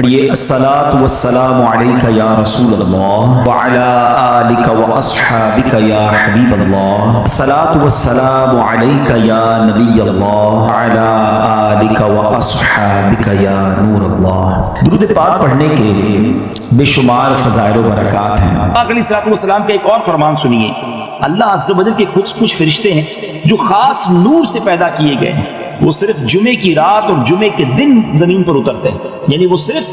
پڑھیے الصلاۃ والسلام علیک یا رسول اللہ وعلی آلک واصحابک یا حبیب اللہ، الصلاۃ والسلام علیک یا نبی اللہ وعلی آلک واصحابک یا نور اللہ۔ درود پاک پڑھنے کے بے شمار فضائل و برکات ہیں۔ پاک علیہ الصلوۃ والسلام کا ایک اور فرمان سنیے۔ اللہ عز و جل کے کچھ فرشتے ہیں جو خاص نور سے پیدا کیے گئے ہیں، وہ صرف جمعے کی رات اور جمعے کے دن زمین پر اترتے ہیں، یعنی وہ صرف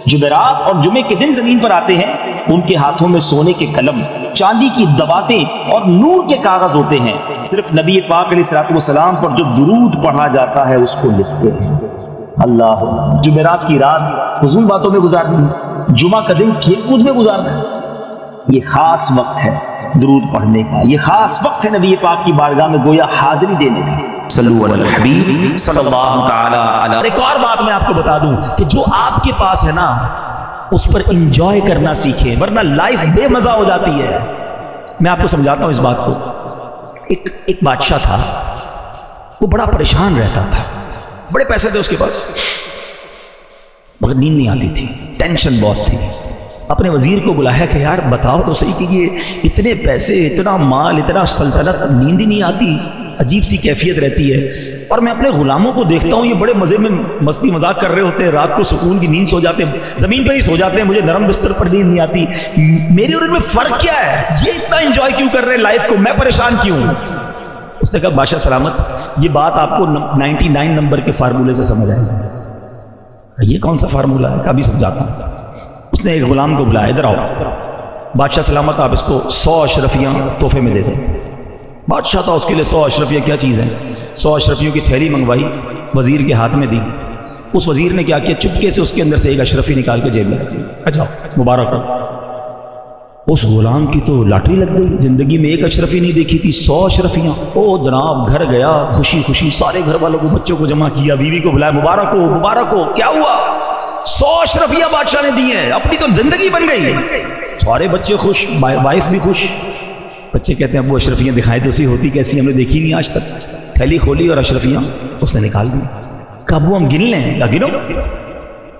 جمعرات اور جمعے کے دن زمین پر آتے ہیں۔ ان کے ہاتھوں میں سونے کے قلم، چاندی کی دواتیں اور نور کے کاغذ ہوتے ہیں۔ صرف نبی پاک علیہ الصلوۃ والسلام پر جو درود پڑھا جاتا ہے اس کو لکھتے ہیں۔ اللہ جمعرات کی رات فضول باتوں میں گزارنی ہے، جمعہ کا دن کھیل کود میں گزارنا ہے۔ یہ خاص وقت ہے درود پڑھنے کا، یہ خاص وقت ہے نبی پاک کی بارگاہ میں گویا حاضری دینے کا۔ صلو علی الحبیب صلی اللہ تعالی علی۔ ایک اور بات میں آپ کو بتا دوں کہ جو آپ کے پاس ہے نا اس پر انجوائے کرنا سیکھیں، ورنہ لائف بے مزہ ہو جاتی ہے۔ میں آپ کو سمجھاتا ہوں اس بات کو۔ ایک بادشاہ تھا، وہ بڑا پریشان رہتا تھا، بڑے پیسے تھے اس کے پاس، مگر نیند نہیں آتی تھی، ٹینشن بہت تھی۔ اپنے وزیر کو بلایا کہ یار بتاؤ تو صحیح کہ یہ اتنے پیسے، اتنا مال، اتنا سلطنت، نیند ہی نہیں آتی، عجیب سی کیفیت رہتی ہے۔ اور میں اپنے غلاموں کو دیکھتا ہوں یہ بڑے مزے میں مستی مذاق کر رہے ہوتے ہیں، رات کو سکون کی نیند سو جاتے ہیں، زمین پہ ہی سو جاتے ہیں، مجھے نرم بستر پر نیند نہیں آتی۔ میرے اور ان میں فرق کیا ہے؟ یہ اتنا انجوائے کیوں کر رہے ہیں لائف کو، میں پریشان کیوں ہوں؟ اس نے کہا بادشاہ سلامت، یہ بات آپ کو 99 نمبر کے فارمولے سے سمجھ آئے گا۔ یہ کون سا فارمولہ ہے؟ کبھی سمجھاتا ہوں۔ اس نے ایک غلام کو بلایا، ادھر آؤ بادشاہ سلامت، آپ اس کو 100 اشرفیاں تحفے میں دے دیں۔ بادشاہ تھا، اس کے لیے 100 اشرفیاں کیا چیز ہیں؟ 100 اشرفیوں کی تھیلی منگوائی، وزیر کے ہاتھ میں دی۔ اس وزیر نے کیا کیا، چپکے سے اس کے اندر سے ایک اشرفی نکال کے جیب میں رکھ دی، جاؤ مبارک ہو۔ اس غلام کی تو لاٹری لگ گئی، زندگی میں ایک اشرفی نہیں دیکھی تھی، 100 اشرفیاں۔ او جناب، گھر گیا، خوشی خوشی سارے گھر والوں کو، بچوں کو جمع کیا، بیوی کو بلایا، مبارک ہو مبارک ہو۔ کیا ہوا؟ 100 اشرفیاں بادشاہ نے دی ہیں، اپنی تو زندگی بن گئی۔ سارے بچے خوش، وائف بھی خوش۔ بچے کہتے ہیں ابو اشرفیاں دکھائے تو سی، ہوتی کیسی، ہم نے دیکھی نہیں آج تک۔ تھیلی کھولی اور اشرفیاں اس نے نکال دی۔ کہا ابو ہم گن لیں؟ کہا گنو۔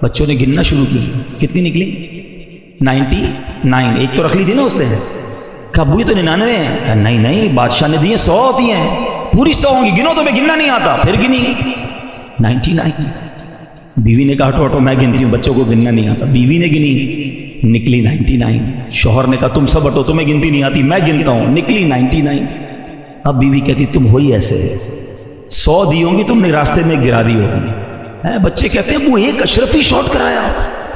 بچوں نے گننا شروع کی، کتنی نکلی؟ 99۔ ایک تو رکھ لی تھی نا اس نے۔ کہا ابو یہ تو 99 ہیں۔ کہا نہیں بادشاہ نے دی ہیں 100 ہوتی ہیں، پوری 100 ہوں گی، گنو، تمہیں گننا نہیں آتا۔ پھر گنی 99۔ بیوی نے کہا ہٹو ہٹو میں گنتی ہوں، بچوں کو گننا نہیں آتا۔ بیوی نے گنی، نکلی 99۔ شوہر نے کہا تم سب ہٹو، تمہیں گنتی نہیں آتی، میں گنتا ہوں، نکلی 99۔ اب بیوی کہتی تم ہوئی ایسے، 100 دی ہوں گی تم نے، راستے میں گرا دی ہوگی۔ بچے کہتے ہیں وہ ایک اشرفی شارٹ کرایا،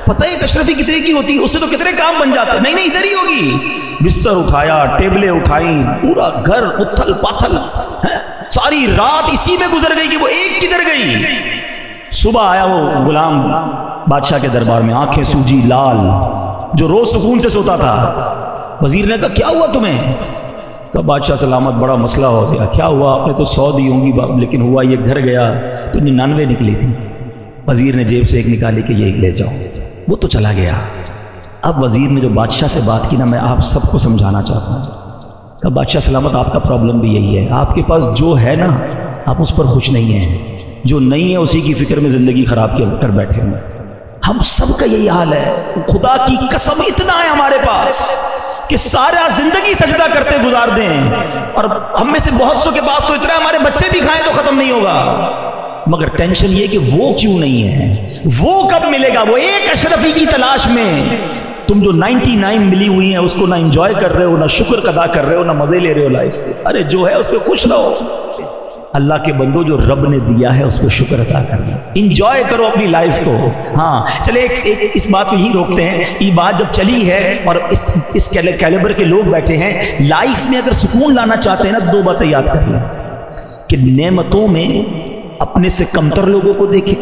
پتہ ہے ایک اشرفی کتنے کی ہوتی ہے، اس سے تو کتنے کام بن جاتے ہیں۔ نہیں ادھر ہی ہوگی۔ بستر اٹھایا، ٹیبلیں اٹھائیں، پورا گھر اتھل پاتھل، ساری رات اسی میں گزر گئی کہ وہ ایک کدھر گئی۔ صبح آیا وہ غلام بادشاہ کے دربار میں، آنکھیں سوجی لال، جو روز سکون سے سوتا تھا۔ وزیر نے کہا کیا ہوا تمہیں؟ کہا بادشاہ سلامت بڑا مسئلہ ہو گیا۔ کیا ہوا؟ آپ نے تو 100 دی ہوں گی لیکن ہوا یہ گھر گیا تو 99 نکلی تھی۔ وزیر نے جیب سے ایک نکالی کہ یہ لے جاؤ، وہ تو چلا گیا۔ اب وزیر نے جو بادشاہ سے بات کی نا، میں آپ سب کو سمجھانا چاہتا ہوں۔ کہا بادشاہ سلامت آپ کا پرابلم بھی یہی ہے، آپ کے پاس جو ہے نا آپ اس پر خوش نہیں ہیں، جو نہیں ہے اسی کی فکر میں زندگی خراب کر بیٹھے ہیں۔ ہم سب کا یہی حال ہے، خدا کی قسم اتنا ہے ہمارے پاس کہ سارا زندگی سجدہ کرتے گزار دیں، اور ہم میں سے بہت سو کے پاس تو اتنا ہے ہمارے بچے بھی کھائیں تو ختم نہیں ہوگا، مگر ٹینشن یہ کہ وہ کیوں نہیں ہے، وہ کب ملے گا؟ وہ ایک اشرفی کی تلاش میں تم جو 99 ملی ہوئی ہیں اس کو نہ انجوائے کر رہے ہو، نہ شکر ادا کر رہے ہو، نہ مزے لے رہے ہو لائف کے۔ ارے جو ہے اس پہ خوش رہو۔ اللہ کے بندو جو رب نے دیا ہے اس پہ شکر ادا کرنا، انجوائے کرو اپنی لائف کو۔ ہاں چلے ایک اس بات کو ہی روکتے ہیں، یہ بات جب چلی ہے اور اس کیلیبر کے لوگ بیٹھے ہیں، لائف میں اگر سکون لانا چاہتے ہیں نا 2 باتیں یاد کر لیں کہ نعمتوں میں اپنے سے کمتر لوگوں کو دیکھیں،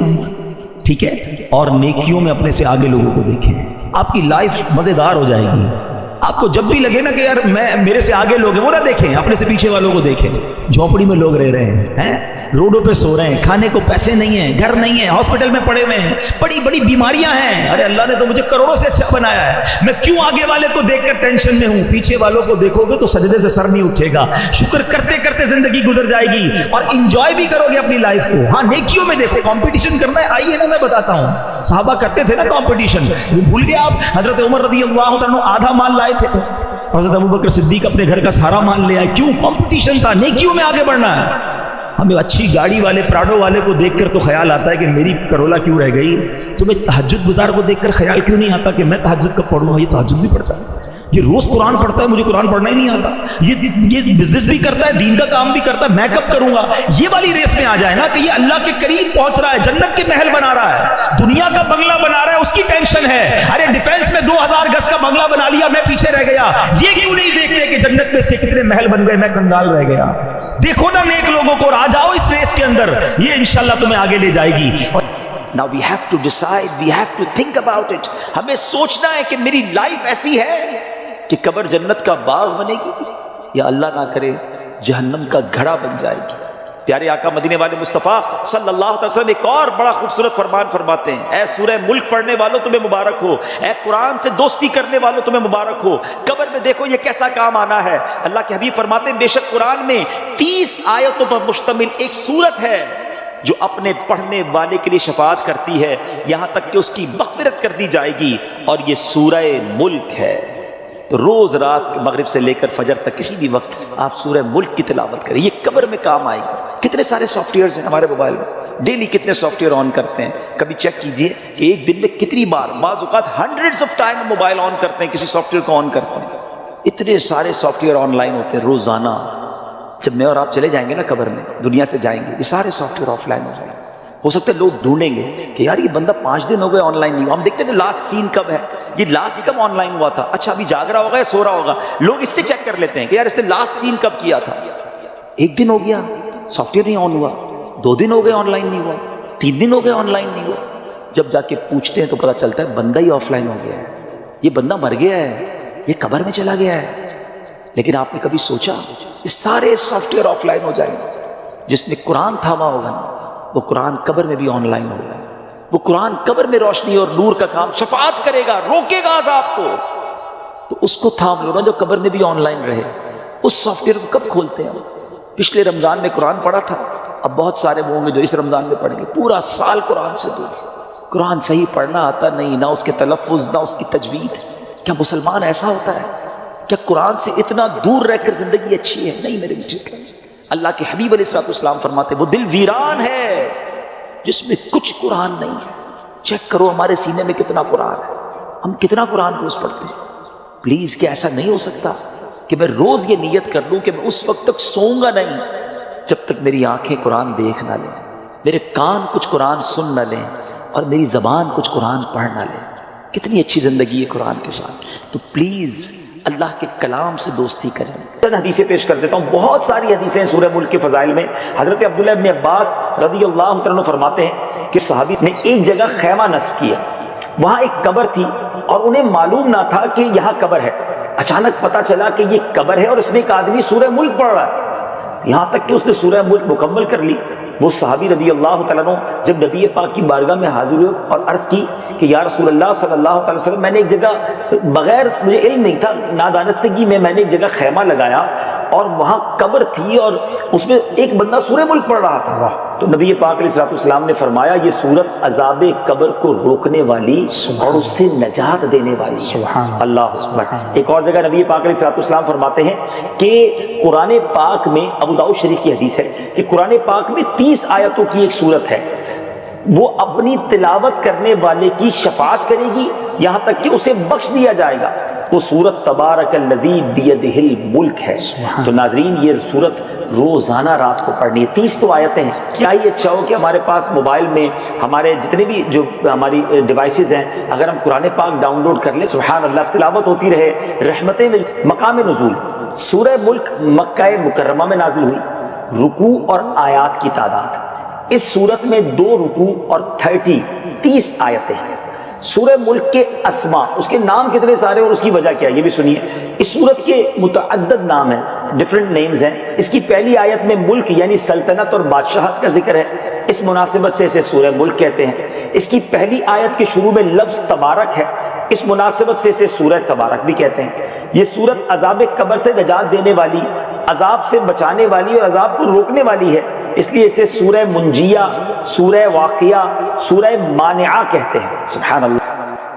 ٹھیک ہے، اور نیکیوں میں اپنے سے آگے لوگوں کو دیکھیں، آپ کی لائف مزیدار ہو جائے گی۔ آپ کو جب بھی لگے نا کہ یار میرے سے آگے لوگ ہیں، وہ نہ دیکھیں، اپنے سے پیچھے والوں کو دیکھیں. جھونپڑی میں لوگ رہ رہے ہیں، روڈوں پہ سو رہے ہیں، کھانے کو پیسے نہیں ہیں، گھر نہیں ہے، ہاسپٹل میں پڑے ہوئے ہیں، بڑی بڑی بیماریاں ہیں. ارے اللہ نے تو مجھے کروڑوں سے اچھا بنایا ہے، میں کیوں آگے والے کو دیکھ کر ٹینشن میں ہوں؟ پیچھے والوں کو دیکھو گے تو سجدے سے سر نہیں اٹھے گا. شکر کرتے کرتے زندگی گزر جائے گی اور انجوائے بھی کرو گے اپنی لائف کو. ہاں نیکیوں میں دیکھو، کمپٹیشن کرنا ہے، آئیے نا میں بتاتا ہوں. صحابہ کرتے تھے نا کمپٹیشن، بھول گئے آپ؟ حضرت عمر رضی اللہ عنہ آدھا مال لائے تھے، حضرت ابوبکر صدیق اپنے گھر کا سارا مال لے آئے. کیوں؟ کمپٹیشن تھا، نیکیوں میں آگے بڑھنا ہے. ہمیں اچھی گاڑی والے، پراڈو والے کو دیکھ کر تو خیال آتا ہے کہ میری کرولا کیوں رہ گئی. تمہیں تہجد گزار کو دیکھ کر خیال کیوں نہیں آتا کہ میں تہجد کب پڑھوں گا؟ یہ تہجد بھی پڑھتا ہے، یہ روز قرآن پڑھتا ہے، مجھے قرآن پڑھنا ہی نہیں آتا. یہ بزنس بھی کرتا ہے، دین کا کام بھی کرتا ہے، میں کب کروں گا؟ یہ والی ریس میں آ جائے نا کہ یہ اللہ کے قریب پہنچ رہا ہے، جنت کے محل بنا رہا ہے، دنیا کا بنگلہ بنا رہا ہے، اس کی ٹینشن ہے. ارے ڈیفینس میں 2000 گز کا بنگلہ بنا لیا، میں پیچھے رہ گیا. یہ کیوں نہیں دیکھتے کہ جنت میں اس کے کتنے محل بن گئے، میں کنگال رہ گیا؟ دیکھو نا نیک لوگوں کو، آ جاؤ اس ریس کے اندر، یہ انشاءاللہ تمہیں آگے لے جائے گی. Now we have to decide, we have to think about it. ہمیں سوچنا ہے کہ میری لائف ایسی ہے کہ قبر جنت کا باغ بنے گی یا اللہ نہ کرے جہنم کا گھڑا بن جائے گی. پیارے آقا مدینے والے مصطفیٰ صلی اللہ علیہ وسلم ایک اور بڑا خوبصورت فرمان فرماتے ہیں. اے سورہ ملک پڑھنے والوں تمہیں مبارک ہو، اے قرآن سے دوستی کرنے والوں تمہیں مبارک ہو. قبر میں دیکھو یہ کیسا کام آنا ہے. اللہ کے حبیب فرماتے ہیں بے شک قرآن میں 30 آیتوں پر مشتمل ایک سورت ہے جو اپنے پڑھنے والے کے لیے شفاعت کرتی ہے یہاں تک کہ اس کی مغفرت کر دی جائے گی، اور یہ سورہ ملک ہے. تو روز رات مغرب سے لے کر فجر تک کسی بھی وقت آپ سورہ ملک کی تلاوت کریں، یہ قبر میں کام آئے گی. کتنے سارے سافٹ ویئرز ہیں ہمارے موبائل میں، ڈیلی کتنے سافٹ ویئر آن کرتے ہیں. کبھی چیک کیجئے کہ ایک دن میں کتنی بار، بعض اوقات ہنڈریڈز آف ٹائم موبائل آن کرتے ہیں، کسی سافٹ ویئر کو آن کرتے ہیں. اتنے سارے سافٹ ویئر آن لائن ہوتے ہیں روزانہ. جب میں اور آپ چلے جائیں گے نا قبر میں، دنیا سے جائیں گے، یہ سارے سافٹ ویئر آف لائن ہو جائیں گے. ہو سکتا ہے لوگ ڈھونڈیں گے کہ یار یہ بندہ 5 دن ہو گئے آن لائن نہیں ہوا. ہم دیکھتے ہیں لاسٹ سین کب ہے، یہ لاسٹ کب آن لائن ہوا تھا، اچھا ابھی جاگ رہا ہوگا یا سو رہا ہوگا. لوگ اس سے چیک کر لیتے ہیں کہ یار اس نے لاسٹ سین کب کیا تھا. 1 دن ہو گیا سافٹ ویئر نہیں آن ہوا، 2 دن ہو گئے آن لائن نہیں ہوا، 3 دن ہو گئے آن لائن نہیں ہوا. جب جا کے پوچھتے ہیں تو پتا چلتا ہے بندہ ہی آف لائن ہو گیا ہے، یہ بندہ مر گیا ہے، یہ قبر میں چلا گیا ہے. لیکن آپ نے کبھی سوچا یہ سارے سافٹ ویئر آف لائن ہو جائیں گے؟ جس نے قرآن تھاما ہوگا نا وہ قرآن قبر میں بھی آن لائن ہوگا. وہ قرآن قبر میں روشنی اور نور کا کام شفاعت کرے گا، روکے گا عذاب کو. تو اس کو تھام لو نا جو قبر میں بھی آن لائن رہے. اس سافٹ ویئر کو کب کھولتے ہیں؟ پچھلے رمضان میں قرآن پڑھا تھا، اب بہت سارے وہ ہوں گے جو اس رمضان میں پڑھیں گے پورا سال قرآن سے دور. قرآن صحیح پڑھنا آتا نہیں، نہ اس کے تلفظ نہ اس کی تجوید. کیا مسلمان ایسا ہوتا ہے؟ کیا قرآن سے اتنا دور رہ کر زندگی اچھی ہے؟ نہیں میرے میٹھے اسلام. اللہ کے حبیب علیہ السلام فرماتے وہ دل ویران ہے جس میں کچھ قرآن نہیں ہے. چیک کرو ہمارے سینے میں کتنا قرآن ہے، ہم کتنا قرآن روز پڑھتے ہیں. پلیز کیا ایسا نہیں ہو سکتا کہ میں روز یہ نیت کر لوں کہ میں اس وقت تک سوؤں گا نہیں جب تک میری آنکھیں قرآن دیکھ نہ لیں، میرے کان کچھ قرآن سن نہ لیں، اور میری زبان کچھ قرآن پڑھ نہ لیں. کتنی اچھی زندگی ہے قرآن کے ساتھ. تو پلیز اللہ کے کلام سے دوستی کریں. چند حدیثیں پیش کر دیتا ہوں، بہت ساری حدیثیں ہیں سورہ ملک کے فضائل میں. حضرت عبداللہ ابن عباس رضی اللہ عنہ فرماتے ہیں کہ صحابی نے ایک جگہ خیمہ نصب کیا، وہاں ایک قبر تھی اور انہیں معلوم نہ تھا کہ یہاں قبر ہے. اچانک پتا چلا کہ یہ قبر ہے اور اس میں ایک آدمی سورہ ملک پڑھ رہا ہے، یہاں تک کہ اس نے سورہ ملک مکمل کر لی. وہ صحابی رضی اللہ تعالیٰ عنہ جب نبی پاک کی بارگاہ میں حاضر ہوئے اور عرض کی کہ یا رسول اللہ صلی اللہ علیہ وسلم، میں نے ایک جگہ بغیر مجھے علم نہیں تھا، نادانستگی میں نے ایک جگہ خیمہ لگایا اور وہاں قبر تھی اور اس میں ایک بندہ سورہ ملک پڑھ رہا تھا. تو نبی پاک علیہ السلام نے فرمایا یہ سورت عذاب قبر کو روکنے والی اور اس سے نجات دینے والی. اللہ اکبر. ایک اور جگہ نبی پاک علیہ السلام فرماتے ہیں کہ قرآن پاک میں، ابو داؤد شریف کی حدیث ہے کہ قرآن پاک میں 30 آیتوں کی ایک سورت ہے، وہ اپنی تلاوت کرنے والے کی شفاعت کرے گی یہاں تک کہ اسے بخش دیا جائے گا. وہ سورت تبارک الذی بیدہ الملک ہے. تو ناظرین یہ سورت روزانہ رات کو پڑھنی ہے. 30 تو آیتیں ہیں. کیا ہی اچھا ہو کہ ہمارے پاس موبائل میں ہمارے جتنے بھی جو ہماری ڈیوائسز ہیں اگر ہم قرآن پاک ڈاؤن لوڈ کر لیں، سبحان اللہ، تلاوت ہوتی رہے، رحمتیں مل. مقام نزول سورہ ملک مکہ مکرمہ میں نازل ہوئی. رکوع اور آیات کی تعداد، اس سورت میں 2 رکوع اور 30 آیتیں ہیں. سورہ ملک کے اسما، اس کے نام کتنے سارے اور اس کی وجہ کیا ہے یہ بھی سنیے۔ اس سورت کے متعدد نام ہیں، ڈیفرنٹ نیمز ہیں۔ اس کی پہلی آیت میں ملک یعنی سلطنت اور بادشاہت کا ذکر ہے، اس مناسبت سے اسے سورہ ملک کہتے ہیں۔ اس کی پہلی آیت کے شروع میں لفظ تبارک ہے، اس مناسبت سے اسے سورہ تبارک بھی کہتے ہیں۔ یہ سورت عذاب قبر سے نجات دینے والی، عذاب سے بچانے والی اور عذاب کو روکنے والی ہے، اس لیے اسے سورہ منجیہ، سورہ واقعہ، سورہ مانعہ کہتے ہیں۔ سبحان اللہ۔